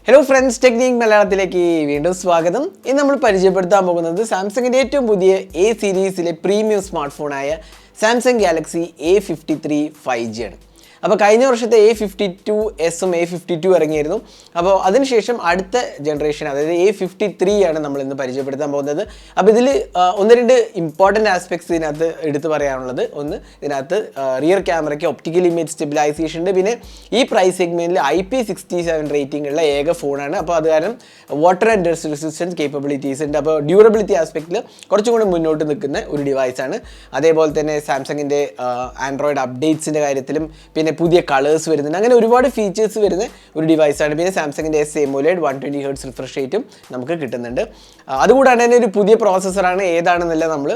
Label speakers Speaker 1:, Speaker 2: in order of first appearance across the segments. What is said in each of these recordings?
Speaker 1: Hello friends, Technique മലയാളത്തിലേക്ക് വീണ്ടും സ്വാഗതം. ഇന്ന് നമ്മൾ പരിചയപ്പെടുത്താൻ പോകുന്നത് സാംസങ്ങിന്റെ ഏറ്റവും പുതിയ A സീരീസിലെ പ്രീമിയം സ്മാർട്ട് ഫോണായ സാംസങ് ഗാലക്സി A53 5G ആണ്. അപ്പോൾ കഴിഞ്ഞ വർഷത്തെ A52s A52 ഇറങ്ങിയിരുന്നു. അപ്പോൾ അതിനുശേഷം അടുത്ത ജനറേഷൻ അതായത് A53 ആണ് നമ്മൾ ഇന്ന് പരിചയപ്പെടുത്താൻ പോകുന്നത്. അപ്പോൾ ഇതിൽ ഒന്ന് രണ്ട് ഇമ്പോർട്ടൻറ്റ് ആസ്പെക്ട്സ് ഇതിനകത്ത് എടുത്തു പറയാനുള്ളത്. ഒന്ന് ഇതിനകത്ത് റിയർ ക്യാമറയ്ക്ക് ഒപ്റ്റിക്കൽ ഇമേജ് സ്റ്റെബിലൈസേഷൻ ഉണ്ട്. പിന്നെ ഈ പ്രൈസ് സെഗ്മെൻറ്റിൽ IP67 റേറ്റിംഗ് ഉള്ള ഏക ഫോണാണ്. അപ്പോൾ അത് കാരണം water and dust resistance capabilities ഉണ്ട്. അപ്പോൾ ഡ്യൂറബിലിറ്റി ആസ്പെക്റ്റിൽ കുറച്ചും കൂടി മുന്നോട്ട് നിൽക്കുന്ന ഒരു ഡിവൈസാണ്. അതേപോലെ തന്നെ സാംസങ്ങിൻ്റെ ആൻഡ്രോയിഡ് അപ്ഡേറ്റ്സിൻ്റെ കാര്യത്തിലും പിന്നെ പുതിയ കളേഴ്സ് വരുന്നുണ്ട്. അങ്ങനെ ഒരുപാട് ഫീച്ചേഴ്സ് വരുന്ന ഒരു ഡിവൈസാണ്. പിന്നെ സാംസങ്ങിൻ്റെ AMOLED 120Hz റിഫ്രഷ് റേറ്റും നമുക്ക് കിട്ടുന്നുണ്ട്. അതുകൂടാണ്ട് തന്നെ ഒരു പുതിയ പ്രോസസ്സറാണ്. ഏതാണെന്നല്ല നമ്മൾ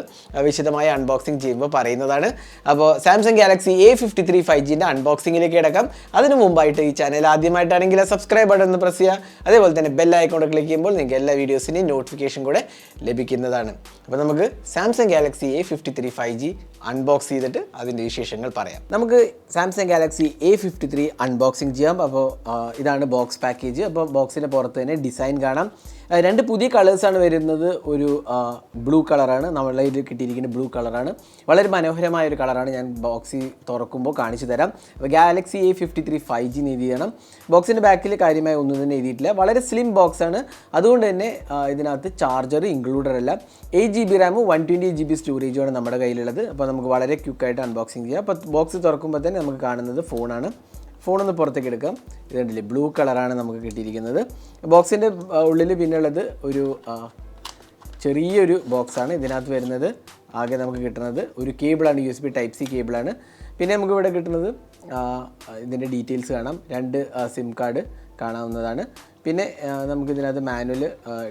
Speaker 1: വിശദമായി അൺബോക്സിങ് ചെയ്യുമ്പോൾ പറയുന്നതാണ്. അപ്പോൾ സാംസങ് ഗാലക്സി A53 5Gൻ്റെ അൺബോക്സിങ്ങിലേക്ക് കിടക്കാം. അതിന് മുമ്പായിട്ട് ഈ ചാനൽ ആദ്യമായിട്ടാണെങ്കിൽ സബ്സ്ക്രൈബ് ബട്ടൺ ഒന്ന് പ്രസ് ചെയ്യുക. അതേപോലെ തന്നെ ബെൽ ഐക്കൺ ക്ലിക്ക് ചെയ്യുമ്പോൾ നിങ്ങൾക്ക് എല്ലാ വീഡിയോസിൻ്റെയും നോട്ടിഫിക്കേഷൻ കൂടെ ലഭിക്കുന്നതാണ്. അപ്പോൾ നമുക്ക് Samsung Galaxy A53 5G unbox ചെയ്തിട്ട് അതിൻ്റെ വിശേഷങ്ങൾ പറയാം. നമുക്ക് സാംസങ് ഗാലക്സി A53 അൺബോക്സിങ് ചെയ്യാം. അപ്പോൾ ഇതാണ് ബോക്സ് പാക്കേജ്. അപ്പോൾ ബോക്സിൻ്റെ പുറത്ത് തന്നെ ഡിസൈൻ കാണാം. രണ്ട് പുതിയ കളേഴ്സാണ് വരുന്നത്. ഒരു ബ്ലൂ കളറാണ്, നമ്മളെ ഇത് കിട്ടിയിരിക്കുന്ന ബ്ലൂ കളറാണ്. വളരെ മനോഹരമായ ഒരു കളറാണ്. ഞാൻ ബോക്സ് തുറക്കുമ്പോൾ കാണിച്ചു തരാം. അപ്പോൾ ഗാലക്സി A53 5G എഴുതി ചെയ്യണം. ബോക്സിൻ്റെ ബാക്കിൽ കാര്യമായി ഒന്നും തന്നെ എഴുതിയിട്ടില്ല. വളരെ സ്ലിം ബോക്സാണ്. അതുകൊണ്ട് തന്നെ ഇതിനകത്ത് ചാർജർ ഇൻക്ലൂഡഡ് അല്ല. 8GB റാം 128GB സ്റ്റോറേജുമാണ് നമ്മുടെ കയ്യിലുള്ളത്. അപ്പോൾ നമുക്ക് വളരെ ക്വിക്കായിട്ട് അൺബോക്സിങ് ചെയ്യാം. അപ്പോൾ ബോക്സ് തുറക്കുമ്പോൾ തന്നെ നമുക്ക് കാണുന്നത് ഫോണാണ്. ഫോണൊന്ന് പുറത്തേക്ക് എടുക്കാം. ഇത് കണ്ടില്ലേ, ബ്ലൂ കളറാണ് നമുക്ക് കിട്ടിയിരിക്കുന്നത്. ബോക്സിൻ്റെ ഉള്ളിൽ പിന്നുള്ളത് ഒരു ചെറിയൊരു ബോക്സാണ്. ഇതിനകത്ത് വരുന്നത് ആകെ നമുക്ക് കിട്ടുന്നത് ഒരു കേബിളാണ്, USB Type-C കേബിളാണ്. പിന്നെ നമുക്ക് ഇവിടെ കിട്ടുന്നത് ഇതിൻ്റെ ഡീറ്റെയിൽസ് കാണാം. 2 സിം കാർഡ് കാണാവുന്നതാണ്. പിന്നെ നമുക്കിതിനകത്ത് മാനുവൽ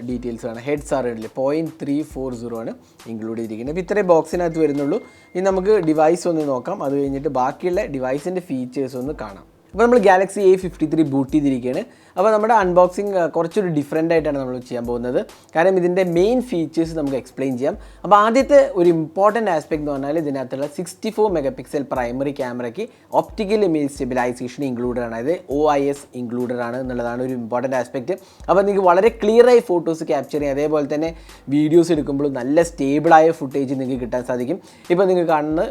Speaker 1: ഡീറ്റെയിൽസ് കാണാം. ഹെഡ്സ് ആർ ഇല്ലേ 0.340 ആണ് ഇൻക്ലൂഡ് ചെയ്തിരിക്കുന്നത്. അപ്പോൾ ഇത്രയും ബോക്സിനകത്ത് വരുന്നുള്ളൂ. ഇനി നമുക്ക് ഡിവൈസ് ഒന്ന് നോക്കാം. അത് കഴിഞ്ഞിട്ട് ബാക്കിയുള്ള ഡിവൈസിൻ്റെ ഫീച്ചേഴ്സ് ഒന്ന് കാണാം. അപ്പോൾ നമ്മൾ ഗാലക്സി A53 ബൂട്ട് ചെയ്തിരിക്കുകയാണ്. അപ്പോൾ നമ്മുടെ അൺബോക്സിങ് കുറച്ചൊരു ഡിഫറെൻ്റ് ആയിട്ടാണ് നമ്മൾ ചെയ്യാൻ പോകുന്നത്. കാരണം ഇതിൻ്റെ മെയിൻ ഫീച്ചേഴ്സ് നമുക്ക് എക്സ്പ്ലെയിൻ ചെയ്യാം. അപ്പോൾ ആദ്യത്തെ ഒരു ഇമ്പോർട്ടൻറ്റ് ആസ്പെക്ട് എന്ന് പറഞ്ഞാൽ ഇതിനകത്തുള്ള 64 MP പ്രൈമറി ക്യാമറയ്ക്ക് ഒപ്റ്റിക്കൽ ഇമേജ് സ്റ്റെബിലൈസേഷൻ ഇൻക്ലൂഡഡ് ആണ്. അതായത് OIS ഇൻക്ലൂഡഡ് ആണ് എന്നുള്ളതാണ് ഒരു ഇമ്പോർട്ടൻറ്റ് ആസ്പെക്റ്റ്. അപ്പോൾ നിങ്ങൾക്ക് വളരെ ക്ലിയറായി ഫോട്ടോസ് ക്യാപ്ചർ ചെയ്യാം. അതേപോലെ തന്നെ വീഡിയോസ് എടുക്കുമ്പോൾ നല്ല സ്റ്റേബിളായ ഫുട്ടേജ് നിങ്ങൾക്ക് കിട്ടാൻ സാധിക്കും. ഇപ്പോൾ നിങ്ങൾ കാണുന്ന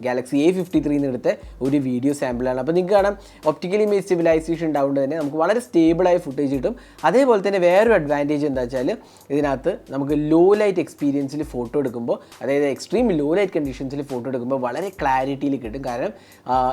Speaker 1: ഗാലക്സി A53 എടുത്ത ഒരു വീഡിയോ സാമ്പിളാണ്. അപ്പോൾ നിങ്ങൾക്ക് കാണാം ഒപ്റ്റിക്കൽ ഇമേജ് സ്റ്റെബിലൈസേഷൻ ഉണ്ടാവുകൊണ്ട് തന്നെ നമുക്ക് വളരെ സ്റ്റേബിളായ ഫുട്ടേജ് കിട്ടും. അതേപോലെ തന്നെ വേറൊരു അഡ്വാൻറ്റേജ് എന്താ വെച്ചാൽ ഇതിനകത്ത് നമുക്ക് ലോ ലൈറ്റ് എക്സ്പീരിയൻസിൽ ഫോട്ടോ എടുക്കുമ്പോൾ, അതായത് എക്സ്ട്രീം ലോ ലൈറ്റ് കണ്ടീഷൻസിൽ ഫോട്ടോ എടുക്കുമ്പോൾ വളരെ ക്ലാരിറ്റിയിൽ കിട്ടും. കാരണം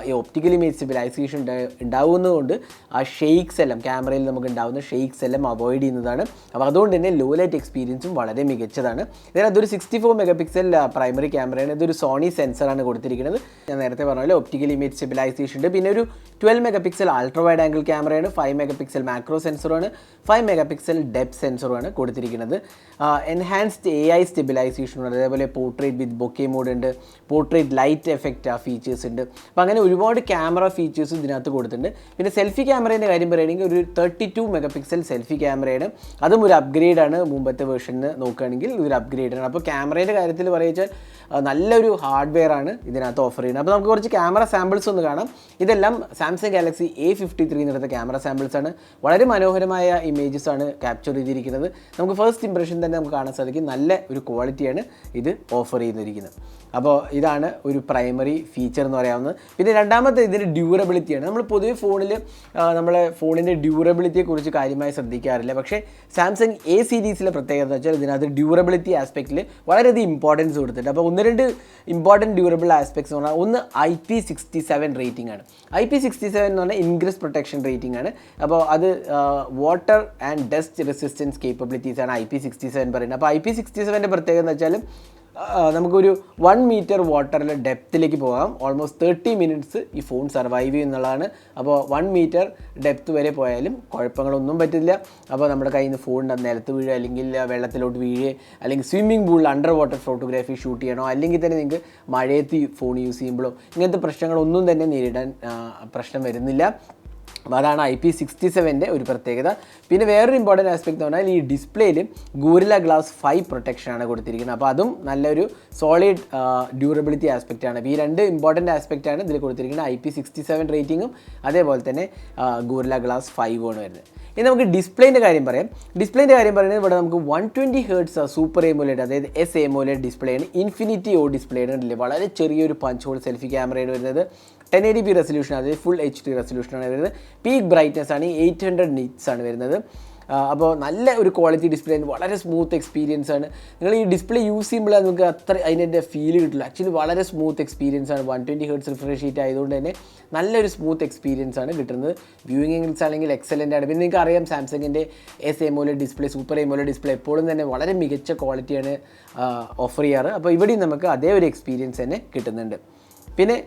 Speaker 1: ഈ ഒപ്റ്റിക്കൽ ഇമേജ് സ്റ്റെബിലൈസേഷൻ ഉണ്ടാവുന്നതുകൊണ്ട് ആ ഷെയ്ക്സ് എല്ലാം ക്യാമറയിൽ നമുക്ക് ഉണ്ടാകുന്ന ഷെയ്ക്സ് എല്ലാം അവോയ്ഡ് ചെയ്യുന്നതാണ്. അപ്പോൾ അതുകൊണ്ട് തന്നെ ലോ ലൈറ്റ് എക്സ്പീരിയൻസും വളരെ മികച്ചതാണ്. ഇതിനകത്തൊരു 64 MP പ്രൈമറി ക്യാമറയാണ്. ഇതൊരു സോണി സെൻസറാണ് കൊടുത്തിരിക്കുന്നത്. ഞാൻ നേരത്തെ പറഞ്ഞ പോലെ ഒപ്റ്റിക്കൽ ഇമേജ് സ്റ്റെബിലൈസേഷൻ ഉണ്ട്. പിന്നെ ഒരു 12 MP അൾട്രാ വൈഡ് ആംഗിൾ ക്യാമറയാണ്. 5 MP മാക്രോ സെൻസറുമാണ്. 5 MP ഡെപ്ത് സെൻസറുമാണ് കൊടുത്തിരിക്കുന്നത്. Enhanced AI സ്റ്റെബിലൈസേഷനുണ്ട്. അതേപോലെ പോർട്രേറ്റ് വിത്ത് ബൊക്കെ മോഡ് ഉണ്ട്. പോർട്രേറ്റ് ലൈറ്റ് എഫക്റ്റ് ആ ഫീച്ചേഴ്സ് ഉണ്ട്. അപ്പോൾ അങ്ങനെ ഒരുപാട് ക്യാമറ ഫീച്ചേഴ്സ് ഇതിനകത്ത് കൊടുത്തിട്ടുണ്ട്. പിന്നെ സെൽഫി ക്യാമറേൻ്റെ കാര്യം പറയുകയാണെങ്കിൽ ഒരു 32 MP സെൽഫി ക്യാമറയാണ്. അതും ഒരു അപ്ഗ്രേഡാണ്. മുമ്പത്തെ വേർഷന് നോക്കുകയാണെങ്കിൽ ഒരു അപ്ഗ്രേഡാണ്. അപ്പോൾ ക്യാമറേൻ്റെ കാര്യത്തിൽ പറയുക നല്ലൊരു ഹാർഡ്വെയർ ആണ് ഇതിനകത്ത് ഓഫർ ചെയ്യുന്നത്. അപ്പോൾ നമുക്ക് കുറച്ച് ക്യാമറ സാമ്പിൾസ് ഒന്ന് കാണാം. ഇതെല്ലാം സാംസങ് ഗാലക്സി A53 എടുത്ത ക്യാമറ സാമ്പിൾസ് ആണ്. വളരെ മനോഹരമായ ഇമേജസ് ആണ് ക്യാപ്ചർ ചെയ്തിരിക്കുന്നത്. നമുക്ക് ഫസ്റ്റ് ഇംപ്രഷൻ തന്നെ നമുക്ക് കാണാൻ സാധിക്കും നല്ല ഒരു ക്വാളിറ്റിയാണ് ഇത് ഓഫർ ചെയ്തിരിക്കുന്നത്. അപ്പോൾ ഇതാണ് ഒരു പ്രൈമറി ഫീച്ചർ എന്ന് പറയാവുന്നത്. പിന്നെ രണ്ടാമത്തെ ഇതിൻ്റെ ഡ്യൂറബിലിറ്റിയാണ്. നമ്മൾ പൊതുവെ ഫോണിൽ നമ്മളെ ഫോണിൻ്റെ ഡ്യൂറബിലിറ്റിയെക്കുറിച്ച് കാര്യമായി ശ്രദ്ധിക്കാറില്ല. പക്ഷേ സാംസങ് A സീരീസിലെ പ്രത്യേകത എന്ന് വെച്ചാൽ ഇതിനകത്ത് ഡ്യൂറബിലിറ്റി ആസ്പെക്റ്റിൽ വളരെയധികം ഇമ്പോർട്ടൻസ് കൊടുത്തിട്ടുണ്ട്. അപ്പോൾ ഒന്ന് രണ്ട് ഇമ്പോർട്ടൻറ്റ് ഡ്യൂറബിൾ ആസ്പെക്ട്സ് എന്ന് പറഞ്ഞാൽ ഒന്ന് IP67 റേറ്റിംഗ് ആണ്. IP67 എന്ന് പറഞ്ഞാൽ ഇൻഗ്രസ് പ്രൊട്ടക്ഷൻ റേറ്റിംഗ് ആണ്. അപ്പോൾ അത് water and dust resistance capabilities ആണ് IP67 പറയുന്നത്. അപ്പോൾ IP67ൻ്റെ പ്രത്യേകത എന്ന് വെച്ചാൽ നമുക്കൊരു 1 മീറ്റർ വാട്ടറിൽ ഡെപ്തിലേക്ക് പോകാം. ഓൾമോസ്റ്റ് 30 മിനിറ്റ്സ് ഈ ഫോൺ സർവൈവ് ചെയ്യുന്നുള്ളതാണ്. അപ്പോൾ 1 മീറ്റർ ഡെപ്ത് വരെ പോയാലും കുഴപ്പങ്ങളൊന്നും പറ്റില്ല. അപ്പോൾ നമ്മുടെ കയ്യിൽ നിന്ന് ഫോൺ നിലത്ത് വീഴുക, അല്ലെങ്കിൽ വെള്ളത്തിലോട്ട് വീഴുക, അല്ലെങ്കിൽ സ്വിമ്മിംഗ് പൂളിൽ അണ്ടർ വാട്ടർ ഫോട്ടോഗ്രാഫി ഷൂട്ട് ചെയ്യണോ, അല്ലെങ്കിൽ തന്നെ നിങ്ങൾക്ക് മഴയത്ത് ഫോൺ യൂസ് ചെയ്യുമ്പോഴോ ഇങ്ങനത്തെ പ്രശ്നങ്ങളൊന്നും തന്നെ നേരിടാൻ പ്രശ്നം വരുന്നില്ല. അപ്പോൾ അതാണ് IP67 ഒരു പ്രത്യേകത. പിന്നെ വേറൊരു ഇമ്പോർട്ടൻറ്റ് ആസ്പെക്ട് എന്ന് പറഞ്ഞാൽ ഈ ഡിസ്പ്ലേയിൽ ഗോറില്ല ഗ്ലാസ് 5 പ്രൊട്ടക്ഷനാണ് കൊടുത്തിരിക്കുന്നത്. അപ്പോൾ അതും നല്ലൊരു സോളിഡ് ഡ്യൂറബിലിറ്റി ആസ്പെക്റ്റാണ്. അപ്പോൾ ഈ രണ്ട് ഇമ്പോർട്ടൻറ്റ് ആസ്പെക്റ്റാണ് ഇതിൽ കൊടുത്തിരിക്കുന്നത്. IP67 റേറ്റിങ്ങും അതേപോലെ തന്നെ ഗോറില്ല ഗ്ലാസ് 5 ആണ് വരുന്നത്. ഇനി നമുക്ക് ഡിസ്പ്ലേൻ്റെ കാര്യം പറയാം. ഡിസ്പ്ലേൻ്റെ കാര്യം പറയുന്നത് ഇവിടെ നമുക്ക് 120 ഹെർട്സ് സൂപ്പർ AMOLED, അതായത് AMOLED ഡിസ്പ്ലേ ആണ്. ഇൻഫിനിറ്റി ഡിസ്പ്ലേ ആണ്. വളരെ ചെറിയൊരു പഞ്ച് ഹോൾ സെൽഫി ക്യാമറയാണ് വരുന്നത്. 1080p റെസൊല്യൂഷൻ, അതായത് ഫുൾ HD റെസൊല്യൂഷനാണ് വരുന്നത്. പീക്ക് ബ്രൈറ്റ്നസ് ആണ് 800 nits ആണ് വരുന്നത്. അപ്പോൾ നല്ല ഒരു ക്വാളിറ്റി ഡിസ്പ്ലേ ആണ്. വളരെ സ്മൂത്ത് എക്സ്പീരിയൻസ് ആണ്. നിങ്ങൾ ഈ ഡിസ്പ്ലേ യൂസ് ചെയ്യുമ്പോൾ നിങ്ങൾക്ക് അത്ര അതിൻ്റെ ഫീൽ കിട്ടില്ല. ആക്ച്വലി വളരെ സ്മൂത്ത് എക്സ്പീരിയൻസ് ആണ്. 120 ഹെർട്സ് റിഫ്രഷ് റേറ്റ് ആയതുകൊണ്ട് തന്നെ നല്ലൊരു സ്മൂത്ത് എക്സ്പീരിയൻസ് ആണ് കിട്ടുന്നത്. വ്യൂയിങ് ആംഗിൾസ് ആണെങ്കിൽ എക്സലൻ്റ് ആണ്. പിന്നെ നിങ്ങൾക്ക് അറിയാം സാംസങ്ങിൻ്റെ AMOLED display, super AMOLED display എപ്പോഴും തന്നെ വളരെ മികച്ച ക്വാളിറ്റിയാണ് ഓഫർ ചെയ്യാറ്. അപ്പോൾ ഇവിടെയും നമുക്ക് അതേ ഒരു എക്സ്പീരിയൻസ് തന്നെ കിട്ടുന്നുണ്ട്. പിന്നെ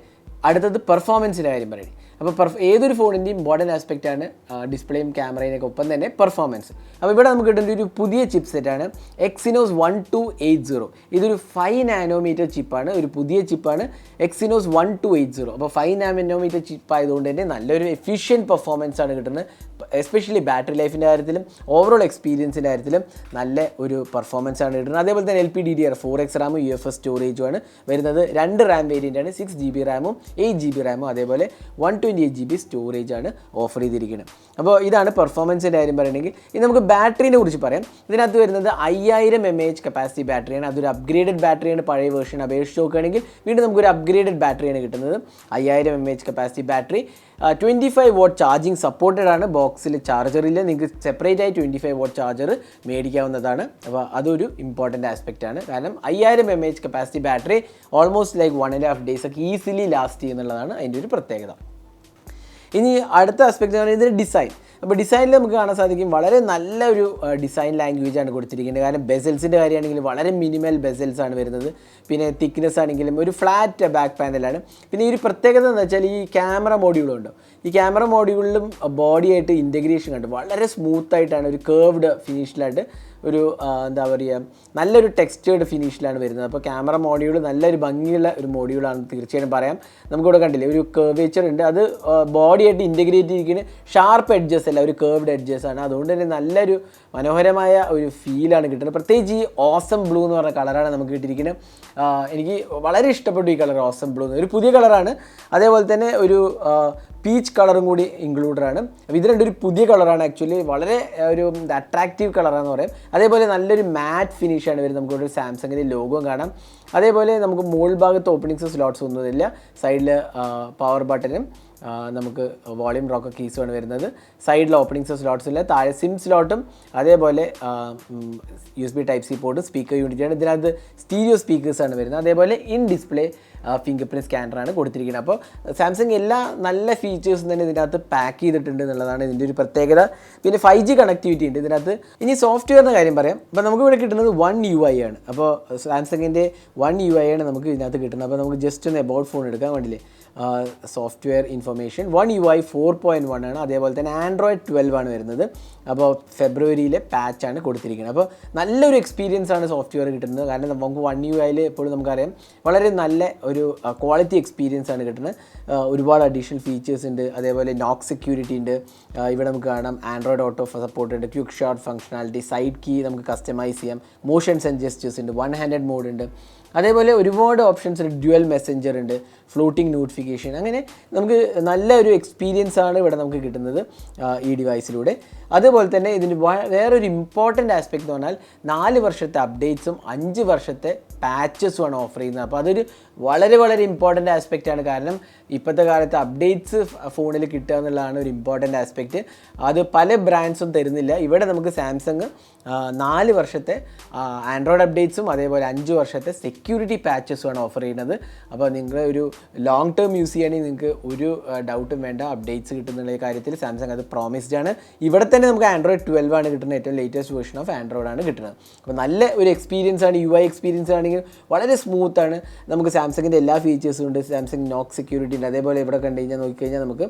Speaker 1: അടുത്തത് പെർഫോമൻസിൻ്റെ കാര്യം പറയുന്നത്. അപ്പോൾ ഏതൊരു ഫോണിൻ്റെയും ഇമ്പോർട്ടൻറ്റ് ആസ്പെക്റ്റാണ് ഡിസ്പ്ലേയും ക്യാമറയിനൊക്കെ ഒപ്പം തന്നെ പെർഫോമൻസ്. അപ്പോൾ ഇവിടെ നമുക്ക് കിട്ടുന്ന ഒരു പുതിയ ചിപ്പ് സെറ്റാണ് Exynos 1280. ഇതൊരു 5 നാനോമീറ്റർ ചിപ്പാണ്, ഒരു പുതിയ ചിപ്പാണ് Exynos 1280. അപ്പോൾ 5 നാനോമീറ്റർ ചിപ്പ് ആയതുകൊണ്ട് തന്നെ നല്ലൊരു എഫിഷ്യൻറ്റ് പെർഫോമൻസ് ആണ് കിട്ടുന്നത്. എസ്പെഷ്യലി ബാറ്ററി ലൈഫിൻ്റെ കാര്യത്തിലും ഓവറോൾ എക്സ്പീരിയൻസിൻ്റെ കാര്യത്തിലും നല്ല ഒരു പെർഫോമൻസ് ആണ് കിട്ടുന്നത്. അതേപോലെ തന്നെ LPDDR4X റാമും UFS സ്റ്റോറേജുമാണ് വരുന്നത്. 2 റാം വേരിയൻ്റാണ്, 6GB റാമും 8GB റാമും അതേപോലെ 128GB സ്റ്റോറേജ് ആണ് ഓഫർ ചെയ്തിരിക്കുന്നത്. അപ്പോൾ ഇതാണ് പെർഫോമൻസിൻ്റെ കാര്യം പറയണമെങ്കിൽ. ഇനി നമുക്ക് ബാറ്ററിനെ കുറിച്ച് പറയാം. ഇതിനകത്ത് വരുന്നത് 5000 mAh കപ്പാസിറ്റി ബാറ്ററിയാണ്. അതൊരു അപ്ഗ്രേഡഡ് ബാറ്ററിയാണ്. പഴയ വേർഷൻ അപേക്ഷിച്ച് നോക്കുകയാണെങ്കിൽ വീണ്ടും നമുക്കൊരു അപ്ഗ്രേഡഡ് ബാറ്ററിയാണ് കിട്ടുന്നത്. 5000 mAh capacity battery. 25 watt charging supported ആണ്. ബോക്സിൽ ചാർജറില്ല, നിങ്ങൾക്ക് സെപ്പറേറ്റ് ആയി 25 watt ചാർജർ മേടിക്കാവുന്നതാണ്. അപ്പോൾ അതൊരു ഇമ്പോർട്ടൻറ്റ് ആസ്പെക്റ്റ് ആണ്. കാരണം 5000 mAh capacity battery almost like 1.5 days ഒക്കെ ഈസിലി ലാസ്റ്റ് ചെയ്യുന്നുള്ളതാണ് അതിൻ്റെ ഒരു പ്രത്യേകത. ഇനി അടുത്ത ആസ്പെക്റ്റ് എന്ന് പറയുന്നത് ഡിസൈൻ. അപ്പോൾ ഡിസൈനിൽ നമുക്ക് കാണാൻ സാധിക്കും വളരെ നല്ലൊരു ഡിസൈൻ ലാംഗ്വേജാണ് കൊടുത്തിരിക്കുന്നത്. കാരണം ബെസൽസിൻ്റെ കാര്യമാണെങ്കിൽ വളരെ മിനിമൽ ബെസൽസ് ആണ് വരുന്നത്. പിന്നെ തിക്നെസ് ആണെങ്കിലും ഒരു ഫ്ലാറ്റ് ബാക്ക് പാനലാണ്. പിന്നെ ഈ ഒരു പ്രത്യേകത എന്ന് വെച്ചാൽ ഈ ക്യാമറ മോഡ്യൂളുണ്ട്. ഈ ക്യാമറ മോഡ്യൂളിലും ബോഡിയായിട്ട് ഇൻറ്റഗ്രേഷൻ കണ്ട് വളരെ സ്മൂത്തായിട്ടാണ് ഒരു കേർവ്ഡ് ഫിനിഷിലായിട്ട് ഒരു എന്താ പറയുക നല്ലൊരു ടെക്സ്റ്റേർഡ് ഫിനിഷിലാണ് വരുന്നത്. അപ്പോൾ ക്യാമറ മോഡ്യൂൾ നല്ലൊരു ഭംഗിയുള്ള ഒരു മോഡ്യൂളാണ് തീർച്ചയായും പറയാം. നമുക്കിവിടെ കണ്ടില്ലേ ഒരു കർവേച്ചർ ഉണ്ട്, അത് ബോഡിയായിട്ട് ഇൻറ്റഗ്രേറ്റ് ചെയ്തിരിക്കുന്ന ഷാർപ്പ് എഡ്ജസ് അല്ല, ഒരു കേർവ്ഡ് എഡ്ജസ് ആണ്. അതുകൊണ്ട് തന്നെ നല്ലൊരു മനോഹരമായ ഒരു ഫീലാണ് കിട്ടുന്നത്. പ്രത്യേകിച്ച് ഈ ഓസം ബ്ലൂ എന്ന് പറഞ്ഞ കളറാണ് നമുക്ക് കിട്ടിയിരിക്കുന്നത്. എനിക്ക് വളരെ ഇഷ്ടപ്പെട്ടു ഈ കളർ, ഓസം ബ്ലൂ ഒരു പുതിയ കളറാണ്. അതേപോലെ തന്നെ ഒരു പീച്ച് കളറും കൂടി ഇൻക്ലൂഡഡ് ആണ്. അപ്പോൾ ഇത് രണ്ടൊരു പുതിയ കളറാണ്. ആക്ച്വലി വളരെ ഒരു അട്രാക്റ്റീവ് കളറാണെന്ന് പറയാം. അതേപോലെ നല്ലൊരു മാറ്റ് ഫിനിഷാണ് വരുന്നത്. നമുക്കൊരു സാംസങ്ങിൻ്റെ ലോഗോ കാണാം. അതേപോലെ നമുക്ക് മുകൾ ഭാഗത്ത് ഓപ്പണിങ്സ് സ്ലോട്ട്സ് ഒന്നുമില്ല. സൈഡിൽ പവർ ബട്ടനും നമുക്ക് വോളിയം റോക്കർ കീസുമാണ് വരുന്നത്. സൈഡിൽ ഓപ്പണിങ്സ് സ്ലോട്ട്സ് ഇല്ല. താഴെ സിം സ്ലോട്ടും അതേപോലെ USB Type-C പോർട്ടും സ്പീക്കർ യൂണിറ്റാണ്. ഇതിനകത്ത് സ്റ്റീരിയോ സ്പീക്കേഴ്സാണ് വരുന്നത്. അതേപോലെ ഇൻ ഡിസ്പ്ലേ ഫിംഗർ പ്രിൻറ്റ് സ്കാനറാണ് കൊടുത്തിരിക്കുന്നത്. അപ്പോൾ സാംസങ് എല്ലാ നല്ല ഫീച്ചേഴ്സും തന്നെ ഇതിനകത്ത് പാക്ക് ചെയ്തിട്ടുണ്ട് എന്നുള്ളതാണ് ഇതിൻ്റെ ഒരു പ്രത്യേകത. പിന്നെ 5G കണക്ടിവിറ്റി ഉണ്ട് ഇതിനകത്ത്. ഇനി സോഫ്റ്റ്വെയറിൻ്റെ കാര്യം പറയാം. അപ്പോൾ നമുക്ക് ഇവിടെ കിട്ടുന്നത് One UI ആണ്. അപ്പോൾ സാംസങ്ങിൻ്റെ One UI ആണ് നമുക്ക് ഇതിനകത്ത് കിട്ടുന്നത്. അപ്പോൾ നമുക്ക് ജസ്റ്റ് ഒന്ന് എബൌട്ട് ഫോൺ എടുക്കാൻ വേണ്ടിയില്ലേ സോഫ്റ്റ്വെയർ ഇൻഫർമേഷൻ. One UI 4.1 ആണ്. അതേപോലെ തന്നെ Android 12 ആണ് വരുന്നത്. അപ്പോൾ ഫെബ്രുവരിയിലെ പാച്ചാണ് കൊടുത്തിരിക്കുന്നത്. അപ്പോൾ നല്ലൊരു എക്സ്പീരിയൻസ് ആണ് സോഫ്റ്റ്വെയർ കിട്ടുന്നത്. കാരണം നമുക്ക് One UIയിൽ എപ്പോഴും നമുക്കറിയാം വളരെ നല്ല ഒരു ക്വാളിറ്റി എക്സ്പീരിയൻസ് ആണ് കിട്ടുന്നത്. ഒരുപാട് അഡീഷണൽ ഫീച്ചേഴ്സ് ഉണ്ട്. അതേപോലെ Knox സെക്യൂരിറ്റി ഉണ്ട്. ഇവിടെ നമുക്ക് കാണാം ആൻഡ്രോയിഡ് ഓട്ടോ സപ്പോർട്ട് ഉണ്ട്, quick shot functionality, side key നമുക്ക് കസ്റ്റമൈസ് ചെയ്യാം, മോഷൻസ് ആൻഡ് ജെസ്റ്റേഴ്സ് ഉണ്ട്, 1 handed മോഡ് ഉണ്ട്. അതേപോലെ ഒരുപാട് ഓപ്ഷൻസ് ഉണ്ട്. ഡ്യുവൽ മെസ്സഞ്ചർ ഉണ്ട്, ഫ്ലോട്ടിംഗ് നോട്ടിഫിക്കേഷൻ. അങ്ങനെ നമുക്ക് നല്ലൊരു എക്സ്പീരിയൻസ് ആണ് ഇവിടെ നമുക്ക് കിട്ടുന്നത് ഈ ഡിവൈസിലൂടെ. അതുപോലെ തന്നെ ഇതിന് വേറൊരു ഇമ്പോർട്ടൻ്റ് ആസ്പെക്ട് എന്ന് പറഞ്ഞാൽ 4 വർഷത്തെ അപ്ഡേറ്റ്സും 5 വർഷത്തെ പാച്ചസുമാണ് ഓഫർ ചെയ്യുന്നത്. അപ്പോൾ അതൊരു വളരെ വളരെ ഇമ്പോർട്ടൻ്റ് ആസ്പെക്റ്റാണ്. കാരണം ഇപ്പോഴത്തെ കാലത്ത് അപ്ഡേറ്റ്സ് ഫോണിൽ കിട്ടുക എന്നുള്ളതാണ് ഒരു ഇമ്പോർട്ടൻ്റ് ആസ്പെക്റ്റ്. അത് പല ബ്രാൻഡ്സും തരുന്നില്ല. ഇവിടെ നമുക്ക് സാംസങ് 4 വർഷത്തെ ആൻഡ്രോയിഡ് അപ്ഡേറ്റ്സും അതേപോലെ 5 വർഷത്തെ സെക്യൂരിറ്റി പാച്ചസുമാണ് ഓഫർ ചെയ്യുന്നത്. അപ്പോൾ നിങ്ങൾ ഒരു ലോങ് ടേം യൂസ് ചെയ്യുകയാണെങ്കിൽ നിങ്ങൾക്ക് ഒരു ഡൗട്ടും വേണ്ട, അപ്ഡേറ്റ്സ് കിട്ടുന്നുള്ള കാര്യത്തിൽ സാംസങ് അത് പ്രോമിസ്ഡ് ആണ്. ഇവിടെ തന്നെ നമുക്ക് Android 12 ആണ് കിട്ടുന്നത്. ഏറ്റവും ലേറ്റസ്റ്റ് വേർഷൻ ഓഫ് ആൻഡ്രോയിഡ് ആണ് കിട്ടുന്നത്. അപ്പോൾ നല്ല ഒരു എക്സ്പീരിയൻസ് ആണ്. UI എക്സ്പീരിയൻസ് ആണെങ്കിൽ വളരെ സ്മൂത്താണ്. നമുക്ക് സാംസങ്ങിൻ്റെ എല്ലാ ഫീച്ചേഴ്സും ഉണ്ട്. സാംസങ് Knox സെക്യൂരിറ്റി ഉണ്ട്. അതേപോലെ ഇവിടെ കണ്ടു കഴിഞ്ഞാൽ നോക്കിക്കഴിഞ്ഞാൽ നമുക്ക്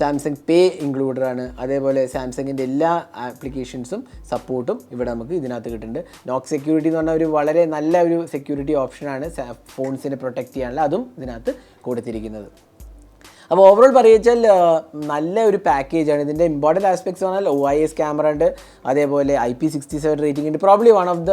Speaker 1: സാംസങ് പേ ഇൻക്ലൂഡഡ് ആണ്. അതേപോലെ സാംസങ്ങിൻ്റെ എല്ലാ ആപ്ലിക്കേഷൻസും സപ്പോർട്ടും ഇവിടെ നമുക്ക് ഇതിനകത്ത് കിട്ടുന്നുണ്ട്. Knox സെക്യൂരിറ്റി എന്ന് പറഞ്ഞാൽ ഒരു വളരെ നല്ല ഒരു സെക്യൂരിറ്റി ഓപ്ഷനാണ് ഫോൺസിനെ പ്രൊട്ടക്റ്റ് ചെയ്യാനുള്ള, അതും ഇതിനകത്ത് കൊടുത്തിരിക്കുന്നത്. അപ്പോൾ ഓവറോൾ പറയുക നല്ല ഒരു പാക്കേജാണ്. ഇതിൻ്റെ ഇമ്പോർട്ടൻറ്റ് ആസ്പെക്ട്സ് പറഞ്ഞാൽ OIS ക്യാമറ ഉണ്ട്, അതേപോലെ IP67 റേറ്റിംഗ് ഉണ്ട്. പ്രോബ്ലി വൺ ഓഫ് ദ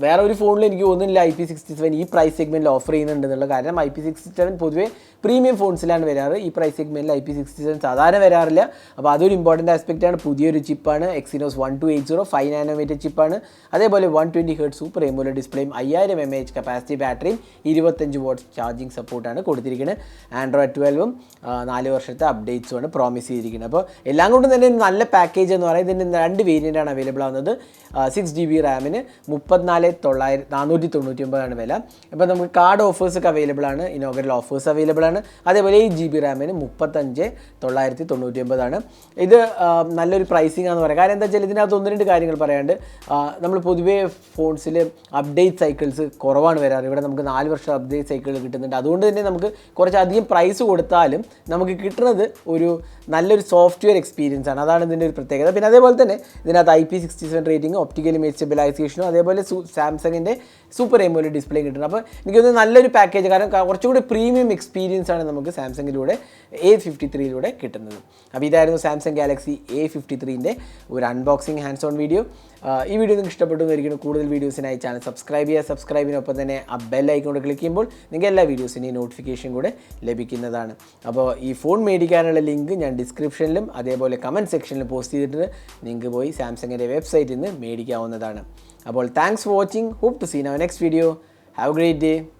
Speaker 1: വേറെ ഒരു ഫോണിൽ എനിക്ക് തോന്നുന്നില്ല IP67 ഈ പ്രൈസ് സെഗ്മെൻറ്റിൽ ഓഫർ ചെയ്യുന്നുണ്ട് എന്നുള്ള. കാരണം IP67 പൊതുവേ പ്രീമിയം ഫോൺസിലാണ് വരാറ്. ഈ പ്രൈസ് സെഗ്മെൻറ്റിൽ IP67 സാധാരണ വരാറില്ല. അപ്പോൾ അതൊരു ഇമ്പോർട്ടൻറ്റ് ആസ്പെക്റ്റാണ്. പുതിയൊരു ചിപ്പാണ്, Exynos 1280 5 നാനോമീറ്റർ ചിപ്പാണ്. അതേപോലെ 120 Hz സൂപ്പർ AMOLED ഡിസ്പ്ലേയും 5000 mAh കപ്പാസിറ്റി ബാറ്ററിയും 25 വാട്ട്സ് ചാർജിങ് സപ്പോർട്ടാണ് കൊടുത്തിരിക്കുന്നത്. Android 12ഉം 4 വർഷത്തെ അപ്ഡേറ്റ്സുമാണ് പ്രോമിസ് ചെയ്തിരിക്കുന്നത്. അപ്പോൾ എല്ലാം കൊണ്ടും തന്നെ നല്ല പാക്കേജ് എന്ന് പറയുന്നത് ഇതിൻ്റെ 2 വേരിയൻ്റാണ് അവൈലബിൾ ആവുന്നത്. 6GB റാമിന് 34,499 വില. ഇപ്പോൾ നമുക്ക് കാർഡ് ഓഫേഴ്സൊക്കെ അവൈലബിൾ ആണ്, ഇനോഗ്രൽ ഓഫേഴ്സ് അവൈലബിൾ ആണ്. അതേപോലെ 8GB റാമിന് 35,999. ഇത് നല്ലൊരു പ്രൈസിംഗ് ആണെന്ന് പറയാം. കാരണം എന്താ വെച്ചാൽ ഇതിനകത്ത് 1-2 കാര്യങ്ങൾ പറയാണ്ട്. നമ്മൾ പൊതുവേ ഫോൺസിൽ അപ്ഡേറ്റ് സൈക്കിൾസ് കുറവാണ് വരാറ്. ഇവിടെ നമുക്ക് 4 വർഷം അപ്ഡേറ്റ് സൈക്കിൾ കിട്ടുന്നുണ്ട്. അതുകൊണ്ട് തന്നെ നമുക്ക് കുറച്ചധികം പ്രൈസ് കൊടുത്താലും നമുക്ക് കിട്ടുന്നത് ഒരു നല്ലൊരു സോഫ്റ്റ്വെയർ എക്സ്പീരിയൻസ് ആണ്. അതാണ് ഇതിൻ്റെ ഒരു പ്രത്യേകത. പിന്നെ അതേപോലെ തന്നെ ഇതിനകത്ത് IP67 റേറ്റിംഗ്, ഒപ്റ്റിക്കൽ ഇമേജ് സ്റ്റെബിലൈസേഷനും, അതേപോലെ സാംസങ്ങിൻ്റെ സൂപ്പർ AMOLED ഡിസ്പ്ലേ കിട്ടുന്നത്. അപ്പോൾ എനിക്കൊന്ന് നല്ലൊരു പാക്കേജ്, കാരണം കുറച്ചുകൂടി പ്രീമിയം എക്സ്പീരിയൻസ് ആണ് നമുക്ക് സാംസങ്ങിലൂടെ A53 കിട്ടുന്നത്. അപ്പോൾ ഇതായിരുന്നു സാംസങ് ഗാലക്സി A53ൻ്റെ ഒരു അൺബോക്സിങ് ഹാൻഡ്സ് ഓൺ വീഡിയോ. ഈ വീഡിയോ നിങ്ങൾക്ക് ഇഷ്ടപ്പെട്ടു എന്നിരിക്കുന്നു. കൂടുതൽ വീഡിയോസിനായി ചാനൽ സബ്സ്ക്രൈബ് ചെയ്യുക. സബ്സ്ക്രൈബിനൊപ്പം തന്നെ ആ ബെൽ ഐക്കൺ ക്ലിക്ക് ചെയ്യുമ്പോൾ നിങ്ങൾക്ക് എല്ലാ വീഡിയോസിൻ്റെയും നോട്ടിഫിക്കേഷൻ കൂടെ ലഭിക്കുന്നതാണ്. അപ്പോൾ ഈ ഫോൺ മേടിക്കാനുള്ള ലിങ്ക് ഞാൻ ഡിസ്ക്രിപ്ഷനിലും അതേപോലെ കമൻറ്റ് സെക്ഷനിലും പോസ്റ്റ് ചെയ്തിട്ട് നിങ്ങൾക്ക് പോയി സാംസങ്ങിൻ്റെ വെബ്സൈറ്റിൽ നിന്ന് മേടിക്കാവുന്നതാണ്. അപ്പോൾ thanks for watching. Hope to see in our next video. Have a great day.